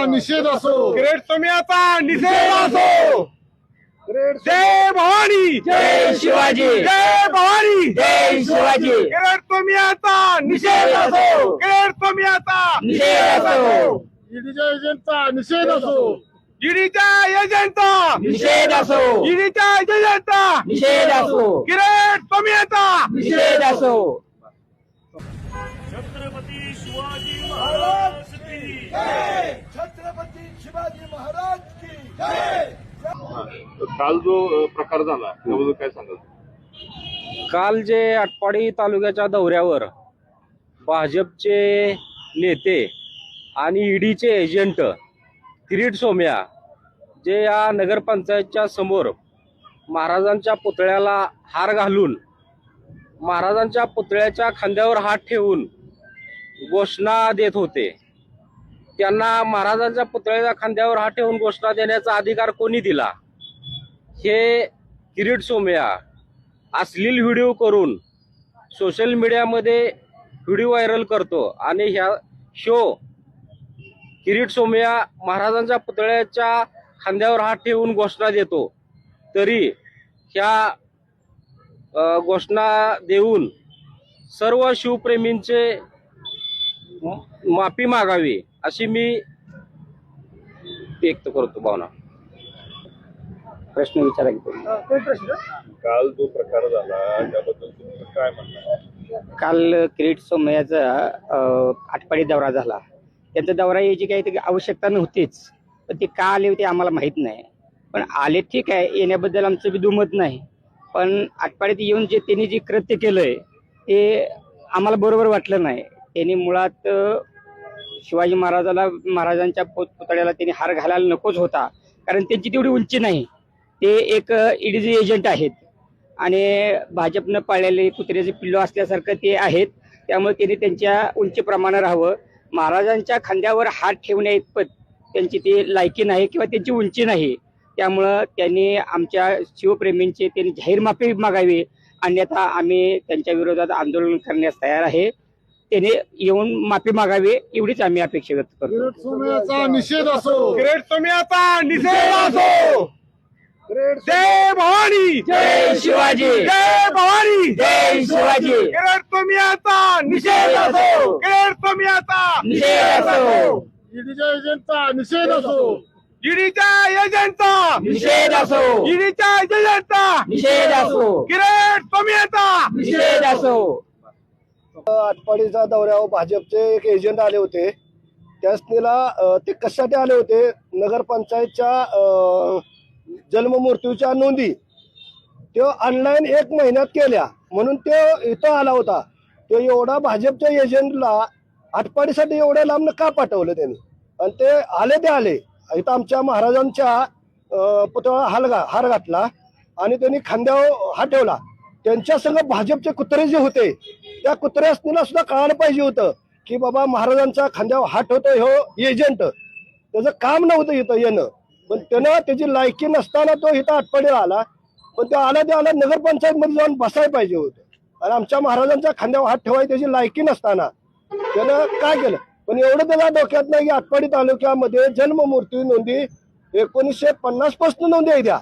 निषेध असो, ग्रेट सोम्याचा निषेध असो। जय भवानी, जय शिवाजी, जय भवानी, जय शिवाजी, ग्रेट सोम्याचा निषेध असो, ग्रेट सोम्याचा निषेध असो, ईडीच्या एजंटचा निषेध असो, ईडीच्या एजंटचा निषेध असो, ईडीच्या एजंटचा निषेध असो, ग्रेट सोम्याचा निषेध असो। छत्रपती शिवाजी महाराज की जय। छत्रपती शिवाजी महाराज की जय। काल जो प्रकार झाला त्याबद्दल काय सांगाल? काल जे आटपाडी तालुक्याच्या दौऱ्यावर भाजपचे नेते आणि ईडीचे एजंट किरीट सोम्या जे या नगरपंचायतच्या समोर महाराजांच्या पुतळ्याला हार घालून महाराजांच्या पुतळ्याच्या खांद्यावर हात ठेवून घोषणा देत होते, त्यांना महाराजांच्या पुतळ्याच्या खांद्यावर हात ठेवून घोषणा देण्याचा अधिकार कोणी दिला? हे किरीट सोम्या अश्लील व्हिडिओ करून सोशल मीडियामध्ये व्हिडिओ व्हायरल करतो आणि ह्यो किरीट सोम्या महाराजांच्या पुतळ्याच्या खांद्यावर हात ठेवून घोषणा देतो, तरी ह्या घोषणा देऊन सर्व शिवप्रेमींचे माफी मागावी अशी मी व्यक्त करतो भावना। प्रश्न विचारा की काल जो प्रकार झाला त्याबद्दल तुमचं काय म्हणणं आहे? काल किरीट सोमय्याचा आटपाडी दौरा झाला, त्यांचा दौरा यायची काही आवश्यकता नव्हतीच, पण ते का आले होते आम्हाला माहीत नाही। पण आले ठीक आहे, येण्याबद्दल आमचं बी दुमत नाही, पण आटपाडीत येऊन जे त्यांनी जे कृत्य केलंय ते आम्हाला बरोबर वाटलं नाही। त्यांनी मुळात शिवाजी महाराजांच्या पुतळ्याला त्यांनी हार घालायला नकोच होता, कारण त्यांची तेवढी उंची नाही। ते एक ईडीचे एजंट आहेत आणि भाजपनं पाळलेले कुत्र्याचे पिल्लो असल्यासारखं ते आहेत, त्यामुळे त्यांनी त्यांच्या उंचीप्रमाणे राहावं। महाराजांच्या खांद्यावर हात ठेवण्या इतपत त्यांची ती लायकी नाही किंवा त्यांची उंची नाही, त्यामुळं त्यांनी आमच्या शिवप्रेमींचे त्यांनी जाहीर माफी मागावी, अन्यथा आम्ही त्यांच्या विरोधात आंदोलन करण्यास तयार आहे। त्याने येऊन माफी मागावी एवढीच आम्ही अपेक्षा व्यक्त करतो। किरीट सोम्याचा निषेध असो, ग्रेट सोम्याचा निषेध असो। जय भवानी, जय शिवाजी, जय भवानी, जय शिवाजी, ग्रेट सोम्याचा निषेध असो, ग्रेट सोम्याचा निषेध असो, ईडीच्या एजंटचा निषेध असो, ईडीच्या एजंटचा निषेध असो, ईडीच्या एजंटचा निषेध असो, ग्रेट सोम्याचा निषेध असो। आटपाडीच्या दौऱ्यावर भाजपचे एक एजंट आले होते, त्यासनीला ते कशासाठी आले होते? नगरपंचायतच्या जन्म मृत्यूच्या नोंदी तो ऑनलाईन 1 महिन्यात केल्या म्हणून ते इथं आला होता। तो एवढा भाजपच्या एजंटला आटपाडीसाठी एवढ्या लांब का पाठवलं त्यांनी? आणि ते आले इथं आमच्या महाराजांच्या पुतळ्याला हार घातला आणि त्यांनी खांद्यावर हात ठेवला। त्यांच्या संग भाजपचे कुत्रे जे होते त्या कुत्र्यासनीला सुद्धा कळायला पाहिजे होतं की बाबा महाराजांच्या खांद्यावर हात ठेवतो हो एजंट, त्याचं काम नव्हतं इथं येणं, पण त्यानं त्याची लायकी नसताना तो इथं आटपाडीला आला। पण तो आला नगरपंचायत मध्ये जाऊन बसायला पाहिजे होतं, आणि आमच्या महाराजांच्या खांद्यावर हात ठेवायची त्याची लायकी नसताना त्यानं काय केलं? पण एवढं त्याच्या डोक्यात नाही की आटपाडी तालुक्यामध्ये जन्म मृत्यू नोंदी 1950 पासून नोंदी आहे त्या।